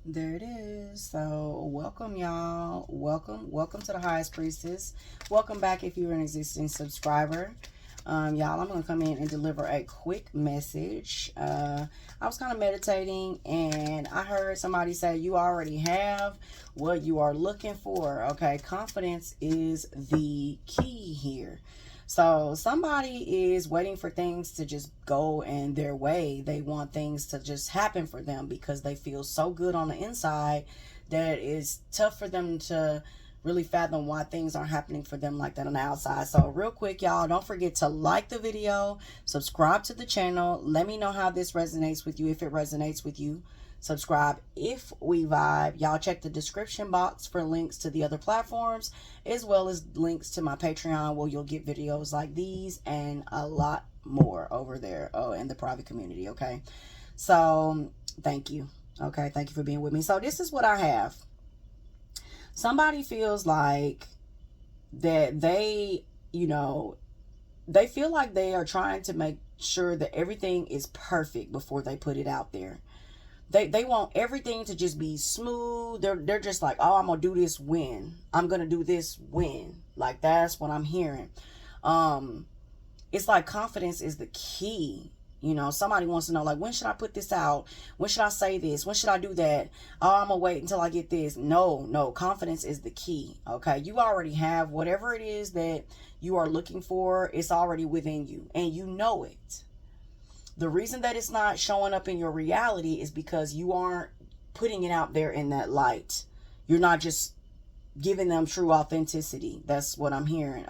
There it is. So welcome, y'all. Welcome to the Highest Priestess. Welcome back if you're an existing subscriber. Y'all, I'm going to come in and deliver a quick message. I was kind of meditating and I heard somebody say you already have what you are looking for. Okay, confidence is the key here. So somebody is waiting for things to just go in their way. They want things to just happen for them because they feel so good on the inside that it's tough for them to really fathom why things aren't happening for them like that on the outside. So real quick, y'all, don't forget to like the video, subscribe to the channel. Let me know how this resonates with you, if it resonates with you. Subscribe if we vibe. Y'all check the description box for links to the other platforms, as well as links to my Patreon, where you'll get videos like these and a lot more over there in the private community. Okay, so thank you. Okay, thank you for being with me. So this is what I have. Somebody feels like that they feel like they are trying to make sure that everything is perfect before they put it out there. They want everything to just be smooth. They're just like, oh, I'm gonna do this when. I'm gonna do this when. Like, that's what I'm hearing. It's like confidence is the key. Somebody wants to know, like, when should I put this out? When should I say this? When should I do that? Oh, I'm gonna wait until I get this. No, confidence is the key. Okay, you already have whatever it is that you are looking for. It's already within you, and you know it. The reason that it's not showing up in your reality is because you aren't putting it out there in that light. You're not just giving them true authenticity. That's what I'm hearing.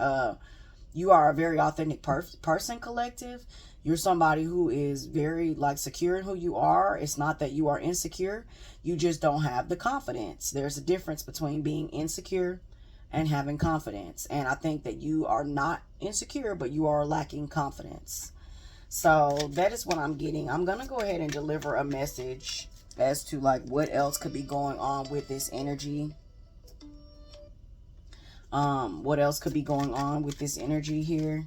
You are a very authentic person, collective. You're somebody who is very secure in who you are. It's not that you are insecure. You just don't have the confidence. There's a difference between being insecure and having confidence. And I think that you are not insecure, but you are lacking confidence. So that is what I'm getting. I'm going to go ahead and deliver a message as to what else could be going on with this energy. What else could be going on with this energy here?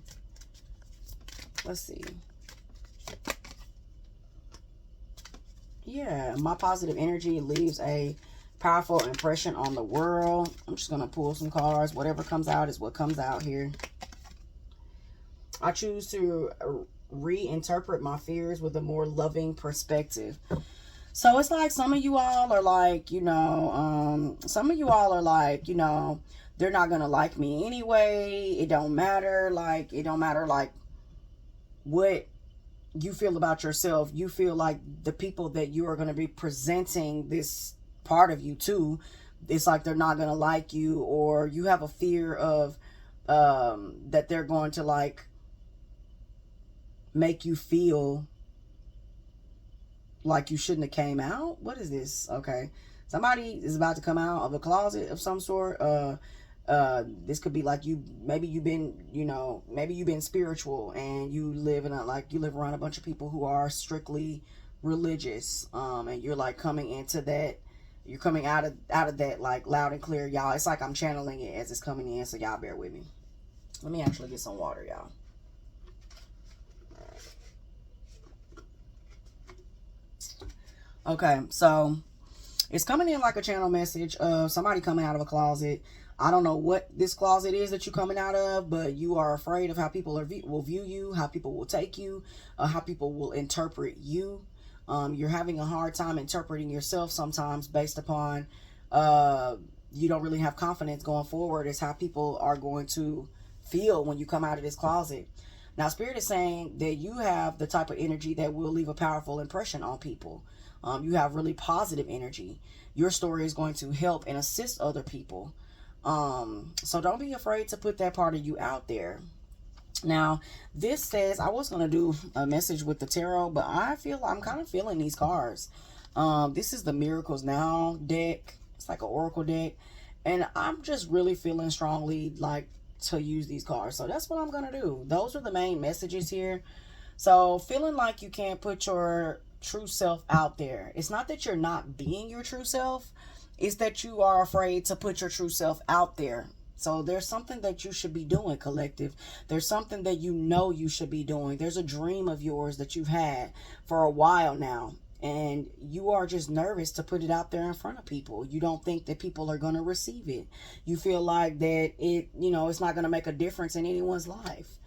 Let's see. Yeah, my positive energy leaves a powerful impression on the world. I'm just going to pull some cards. Whatever comes out is what comes out here. I choose to reinterpret my fears with a more loving perspective. So it's like some of you all are like, some of you all are like, they're not going to like me anyway. It don't matter. It don't matter what you feel about yourself. You feel like the people that you are going to be presenting this part of you to, it's like they're not going to like you, or you have a fear of that they're going to make you feel like you shouldn't have came out. What is this? Okay, somebody is about to come out of a closet of some sort. This could be like maybe you've been spiritual and you live around a bunch of people who are strictly religious, and you're coming into that. You're coming out of that loud and clear, y'all. It's like I'm channeling it as it's coming in, so y'all bear with me. Let me actually get some water, y'all. Okay, so it's coming in like a channel message of somebody coming out of a closet. I don't know what this closet is that you're coming out of, but you are afraid of how people will view you, how people will take you, how people will interpret you. You're having a hard time interpreting yourself sometimes based upon you don't really have confidence going forward as how people are going to feel when you come out of this closet. Now, Spirit is saying that you have the type of energy that will leave a powerful impression on people. You have really positive energy. Your story is going to help and assist other people. So don't be afraid to put that part of you out there. Now, this says, I was going to do a message with the tarot, but I'm kind of feeling these cards. This is the Miracles Now deck. It's like an oracle deck. And I'm just really feeling strongly to use these cards. So that's what I'm going to do. Those are the main messages here. So feeling like you can't put your true self out there. It's not that you're not being your true self. It's that you are afraid to put your true self out there. So there's something that you should be doing, collective. There's something that you should be doing. There's a dream of yours that you've had for a while now. And you are just nervous to put it out there in front of people. You don't think that people are going to receive it. You feel like that it's not going to make a difference in anyone's life.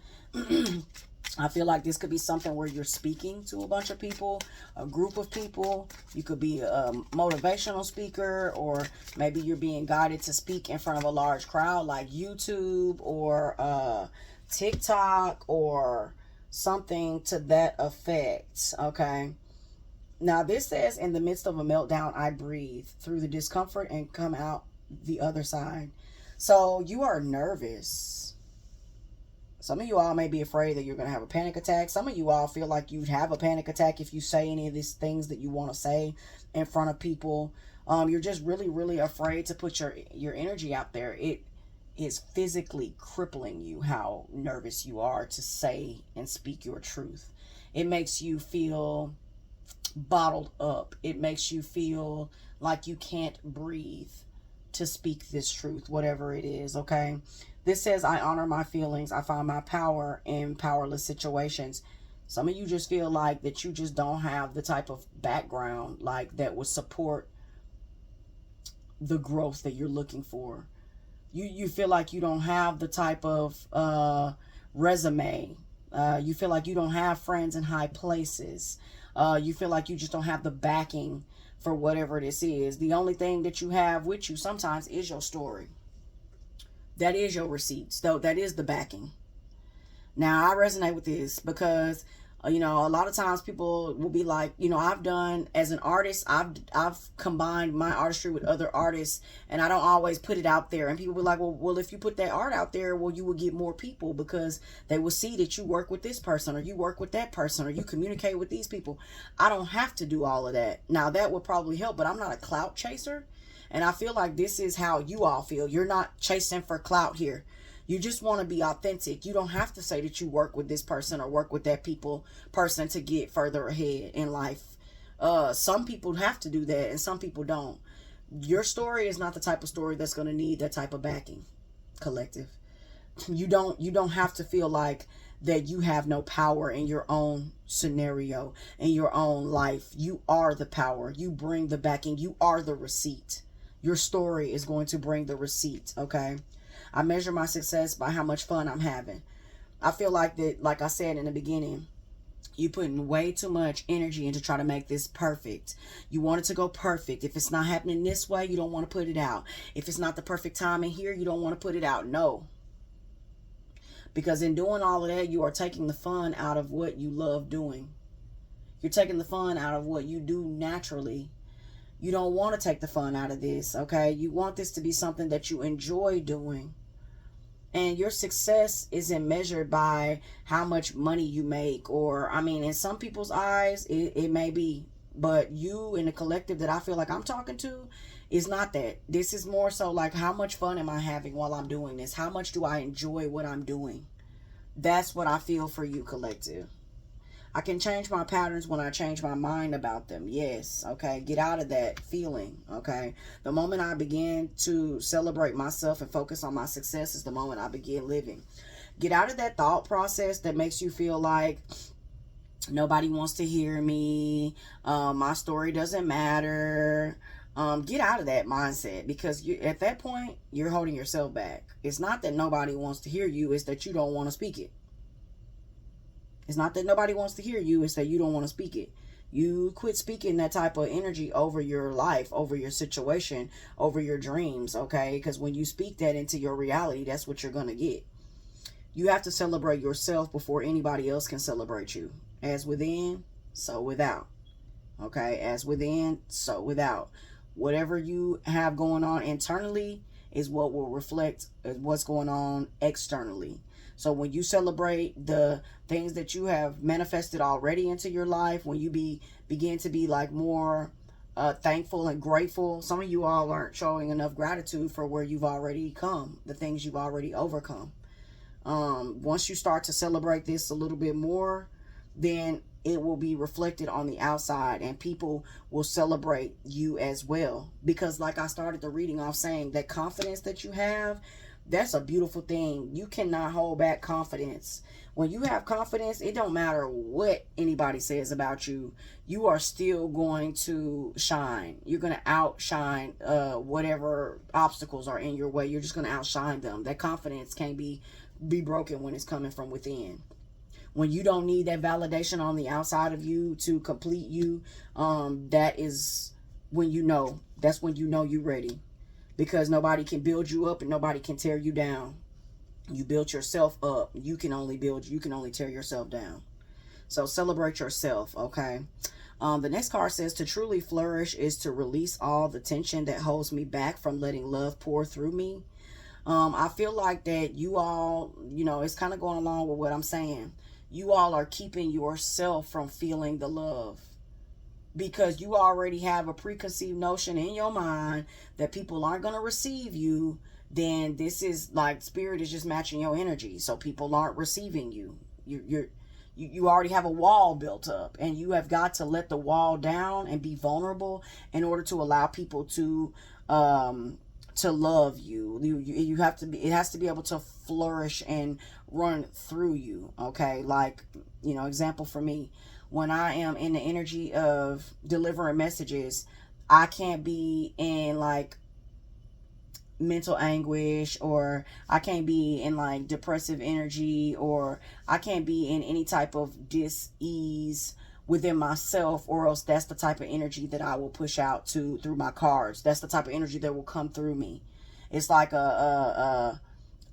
I feel like this could be something where you're speaking to a bunch of people, a group of people. You could be a motivational speaker, or maybe you're being guided to speak in front of a large crowd like YouTube or TikTok or something to that effect, okay? Now, this says, in the midst of a meltdown, I breathe through the discomfort and come out the other side. So you are nervous. Some of you all may be afraid that you're going to have a panic attack. Some of you all feel like you'd have a panic attack if you say any of these things that you want to say in front of people. You're just really, really afraid to put your energy out there. It is physically crippling you how nervous you are to say and speak your truth. It makes you feel bottled up. It makes you feel like you can't breathe to speak this truth, whatever it is, okay? This says, I honor my feelings. I find my power in powerless situations. Some of you just feel like that you just don't have the type of background like that would support the growth that you're looking for. You feel like you don't have the type of resume. You feel like you don't have friends in high places. You feel like you just don't have the backing for whatever this is. The only thing that you have with you sometimes is your story. That is your receipts, though. That is the backing. Now, I resonate with this because, a lot of times people will be like, I've done, as an artist, I've combined my artistry with other artists, and I don't always put it out there. And people be like, well, if you put that art out there, well, you will get more people because they will see that you work with this person, or you work with that person, or you communicate with these people. I don't have to do all of that. Now, that would probably help, but I'm not a clout chaser. And I feel like this is how you all feel. You're not chasing for clout here. You just want to be authentic. You don't have to say that you work with this person or work with that person to get further ahead in life. Some people have to do that and some people don't. Your story is not the type of story that's going to need that type of backing, collective. You don't have to feel like that you have no power in your own scenario, in your own life. You are the power. You bring the backing. You are the receipt. Your story is going to bring the receipt, okay? I measure my success by how much fun I'm having. I feel like that, like I said in the beginning, you putting way too much energy into trying to make this perfect. You want it to go perfect. If it's not happening this way, you don't want to put it out. If it's not the perfect time in here, you don't want to put it out. No. Because in doing all of that, you are taking the fun out of what you love doing. You're taking the fun out of what you do naturally. You don't want to take the fun out of this, okay? You want this to be something that you enjoy doing. And your success isn't measured by how much money you make, or, in some people's eyes, it may be. But you in the collective that I feel like I'm talking to is not that. This is more so like, how much fun am I having while I'm doing this? How much do I enjoy what I'm doing? That's what I feel for you, collective. I can change my patterns when I change my mind about them. Yes, okay. Get out of that feeling, okay? The moment I begin to celebrate myself and focus on my success is the moment I begin living. Get out of that thought process that makes you feel like nobody wants to hear me. My story doesn't matter. Get out of that mindset, because at that point, you're holding yourself back. It's not that nobody wants to hear you. It's that you don't want to speak it. It's not that nobody wants to hear you. It's that you don't want to speak it. You quit speaking that type of energy over your life, over your situation, over your dreams, okay? Because when you speak that into your reality, that's what you're going to get. You have to celebrate yourself before anybody else can celebrate you. As within, so without. Okay? As within, so without. Whatever you have going on internally is what will reflect what's going on externally. So when you celebrate the things that you have manifested already into your life, when you begin to be like more thankful and grateful, some of you all aren't showing enough gratitude for where you've already come, the things you've already overcome. Once you start to celebrate this a little bit more, then it will be reflected on the outside, and people will celebrate you as well. Because like I started the reading off saying, that confidence that you have, That's a beautiful thing. You cannot hold back confidence. When you have confidence, it don't matter what anybody says about you. You are still going to shine. You're going to outshine whatever obstacles are in your way. You're just going to outshine them. That confidence can't be broken when it's coming from within. When you don't need that validation on the outside of you to complete you, that is when you know. That's when you know you're ready. Because nobody can build you up and nobody can tear you down. You built yourself up. You can only tear yourself down. So celebrate yourself, okay? The next card says, to truly flourish is to release all the tension that holds me back from letting love pour through me. I feel like that you all, it's kind of going along with what I'm saying. You all are keeping yourself from feeling the love, because you already have a preconceived notion in your mind that people aren't going to receive you. Then this is like spirit is just matching your energy, so people aren't receiving you. You already have a wall built up, and you have got to let the wall down and be vulnerable in order to allow people to love you. You have to be, it has to be able to flourish and run through you. Okay, like, example for me, when I am in the energy of delivering messages, I can't be in like mental anguish, or I can't be in like depressive energy, or I can't be in any type of dis-ease within myself, or else that's the type of energy that I will push out through my cards. That's the type of energy that will come through me. It's like a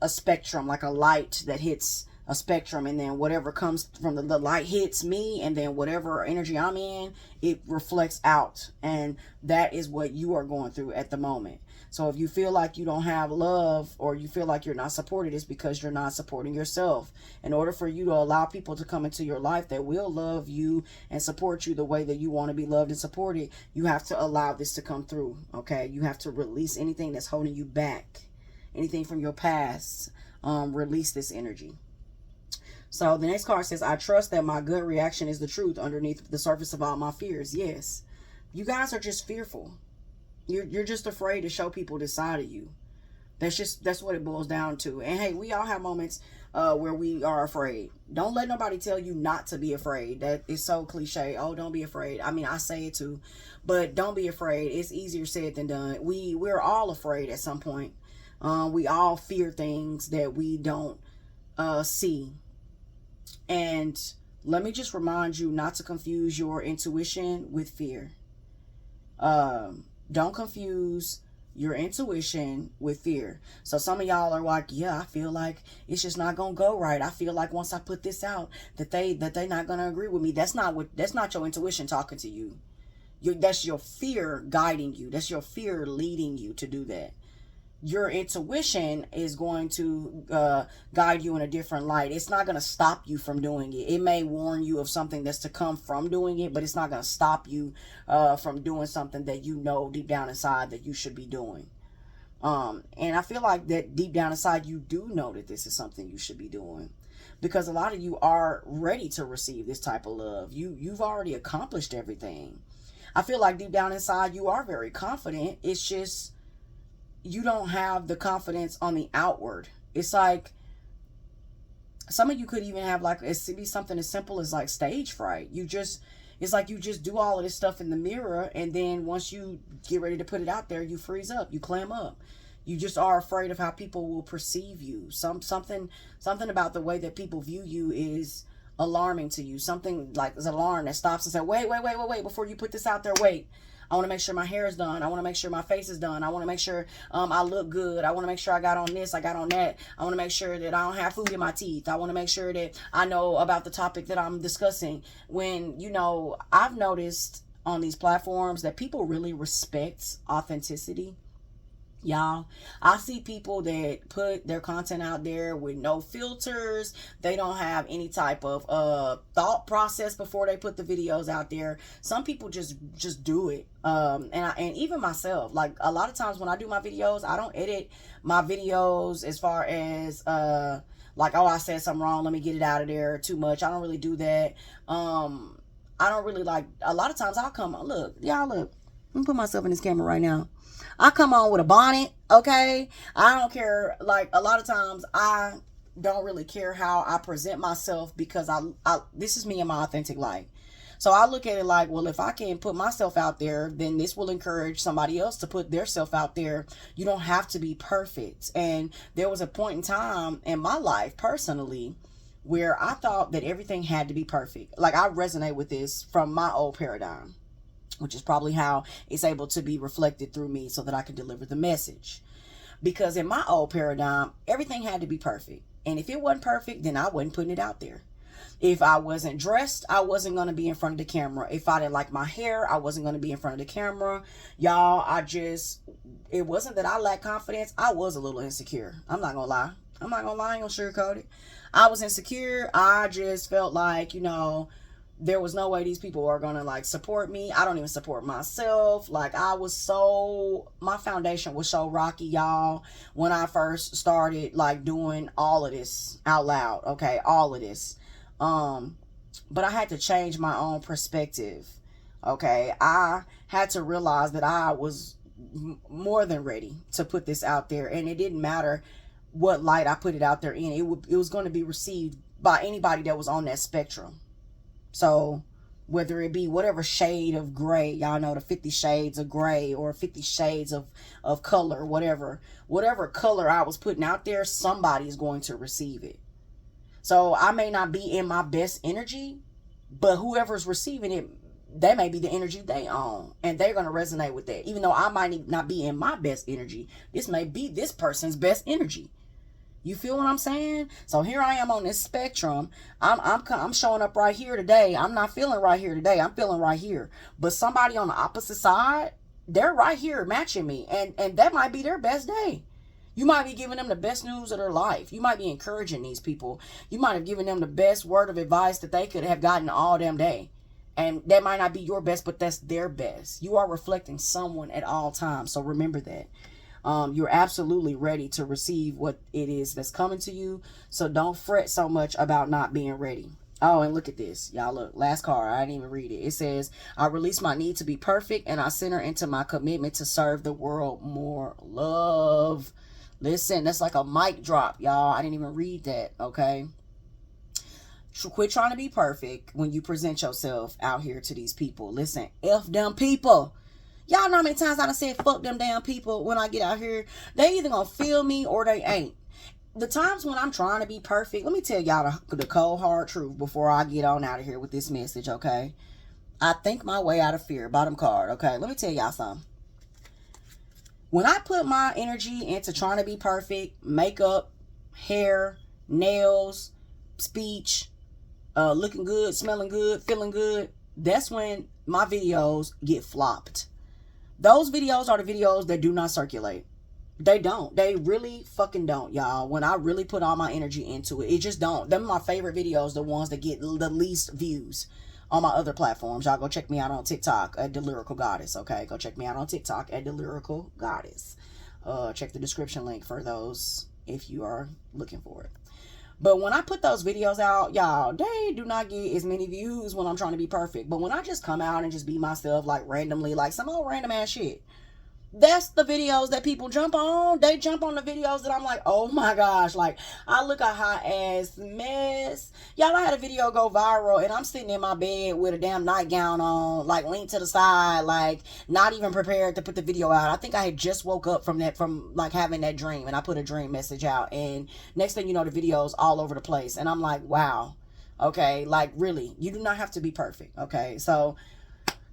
spectrum, like a light that hits a spectrum, and then whatever comes from the light hits me, and then whatever energy I'm in, it reflects out. And that is what you are going through at the moment. So if you feel like you don't have love, or you feel like you're not supported, it's because you're not supporting yourself. In order for you to allow people to come into your life that will love you and support you the way that you want to be loved and supported, you have to allow this to come through. Okay, you have to release anything that's holding you back, anything from your past. Release this energy. So the next card says, I trust that my gut reaction is the truth underneath the surface of all my fears. Yes, you guys are just fearful. You're just afraid to show people this side of you. That's what it boils down to. And hey, we all have moments where we are afraid. Don't let nobody tell you not to be afraid. That is so cliche. Oh, don't be afraid. I mean, I say it too, but don't be afraid. It's easier said than done. We're all afraid at some point. We all fear things that we don't see. And let me just remind you not to confuse your intuition with fear. Don't confuse your intuition with fear. So some of y'all are like, yeah, I feel like it's just not gonna go right. I feel like once I put this out that they're not gonna agree with me. That's not your intuition talking to you. That's your fear guiding you. That's your fear leading you to do that. Your intuition is going to guide you in a different light. It's not going to stop you from doing it. It may warn you of something that's to come from doing it, but it's not going to stop you from doing something that you know deep down inside that you should be doing. And I feel like that deep down inside you do know that this is something you should be doing, because a lot of you are ready to receive this type of love. You've already accomplished everything. I feel like deep down inside you are very confident. It's just you don't have the confidence on the outward. It's like some of you could even have like, it could be something as simple as like stage fright. It's like you just do all of this stuff in the mirror, and then once you get ready to put it out there, you freeze up, you clam up. You just are afraid of how people will perceive you. Something about the way that people view you is alarming to you. Something like an alarm that stops and says, wait, before you put this out there, wait. I want to make sure my hair is done. I want to make sure my face is done. I want to make sure I look good. I want to make sure I got on this, I got on that. I want to make sure that I don't have food in my teeth. I want to make sure that I know about the topic that I'm discussing. When, I've noticed on these platforms that people really respect authenticity. Y'all, I see people that put their content out there with no filters. They don't have any type of thought process before they put the videos out there. Some people just do it. And even myself, like a lot of times when I do my videos, I don't edit my videos as far as like, oh, I said something wrong, let me get it out of there too much. I don't really do that. I don't really like, a lot of times I'll come, look, y'all look. Let me put myself in this camera right now. I come on with a bonnet, okay? I don't care. Like, a lot of times I don't really care how I present myself, because this is me in my authentic life. So I look at it like, well, if I can put myself out there, then this will encourage somebody else to put their self out there. You don't have to be perfect. And there was a point in time in my life personally where I thought that everything had to be perfect. Like, I resonate with this from my old paradigm, which is probably how it's able to be reflected through me so that I can deliver the message. Because in my old paradigm, everything had to be perfect. And if it wasn't perfect, then I wasn't putting it out there. If I wasn't dressed, I wasn't going to be in front of the camera. If I didn't like my hair, I wasn't going to be in front of the camera. Y'all, it wasn't that I lacked confidence. I was a little insecure. I'm not going to lie. I ain't going to sugarcoat it. I was insecure. I just felt like, there was no way these people are going to like support me. I don't even support myself. Like, my foundation was so rocky, y'all, when I first started like doing all of this out loud. Okay. All of this. But I had to change my own perspective. Okay. I had to realize that I was more than ready to put this out there, and it didn't matter what light I put it out there in. It was going to be received by anybody that was on that spectrum. So whether it be whatever shade of gray, y'all know the 50 shades of gray, or 50 shades of color, whatever color I was putting out there, somebody's going to receive it. So I may not be in my best energy, but whoever's receiving it, that may be the energy they own, and they're going to resonate with that. Even though I might not be in my best energy, this may be this person's best energy. You feel what I'm saying? So here I am on this spectrum. I'm showing up right here today. I'm not feeling right here today. I'm feeling right here. But somebody on the opposite side, they're right here matching me, and that might be their best day. You might be giving them the best news of their life. You might be encouraging these people. You might have given them the best word of advice that they could have gotten all damn day. And that might not be your best, but that's their best. You are reflecting someone at all times. So remember that. You're absolutely ready to receive what it is that's coming to you. So don't fret so much about not being ready. Oh, and look at this. Y'all, look. Last card. I didn't even read it. It says, I release my need to be perfect, and I center into my commitment to serve the world more love. Listen, that's like a mic drop, y'all. I didn't even read that, okay? Quit trying to be perfect when you present yourself out here to these people. Listen, F them people. Y'all know how many times I done said fuck them damn people when I get out here? They either gonna feel me or they ain't. The times when I'm trying to be perfect, let me tell y'all the cold hard truth before I get on out of here with this message, okay? I think my way out of fear. Bottom card, okay? Let me tell y'all something. When I put my energy into trying to be perfect, makeup, hair, nails, speech, looking good, smelling good, feeling good, that's when my videos get flopped. Those videos are the videos that do not circulate. They don't. They really fucking don't, y'all. When I really put all my energy into it, it just don't. Them are my favorite videos, the ones that get the least views on my other platforms. Y'all go check me out on TikTok at the Lyrical Goddess, okay? Go check me out on TikTok at the Lyrical Goddess. Check the description link for those if you are looking for it. But when I put those videos out, y'all, they do not get as many views when I'm trying to be perfect. But when I just come out and just be myself, like randomly, like some old random ass shit, that's the videos that people jump on. They jump on the videos that I'm like, oh my gosh, like I look a hot ass mess. Y'all, I had a video go viral and I'm sitting in my bed with a damn nightgown on, like leaned to the side, like not even prepared to put the video out. I think I had just woke up from like having that dream, and I put a dream message out, and next thing you know, the video's all over the place, and I'm like, wow, okay, like really, you do not have to be perfect, okay? So,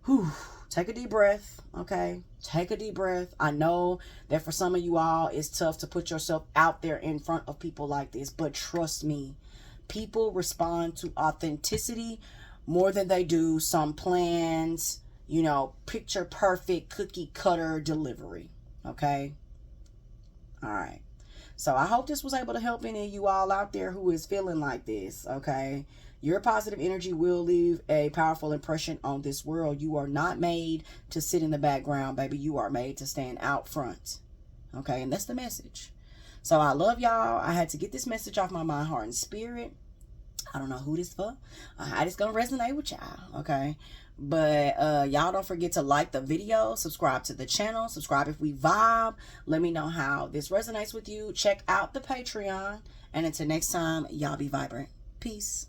whew. Take a deep breath, okay? Take a deep breath. I know that for some of you all, it's tough to put yourself out there in front of people like this, but trust me, people respond to authenticity more than they do some plans, picture perfect cookie cutter delivery, okay? All right. So I hope this was able to help any of you all out there who is feeling like this, okay? Your positive energy will leave a powerful impression on this world. You are not made to sit in the background, baby. You are made to stand out front. Okay, and that's the message. So I love y'all. I had to get this message off my mind, heart, and spirit. I don't know who this for, how this gonna resonate with y'all, okay? But y'all don't forget to like the video, subscribe to the channel, subscribe if we vibe. Let me know how this resonates with you. Check out the Patreon. And until next time, y'all be vibrant. Peace.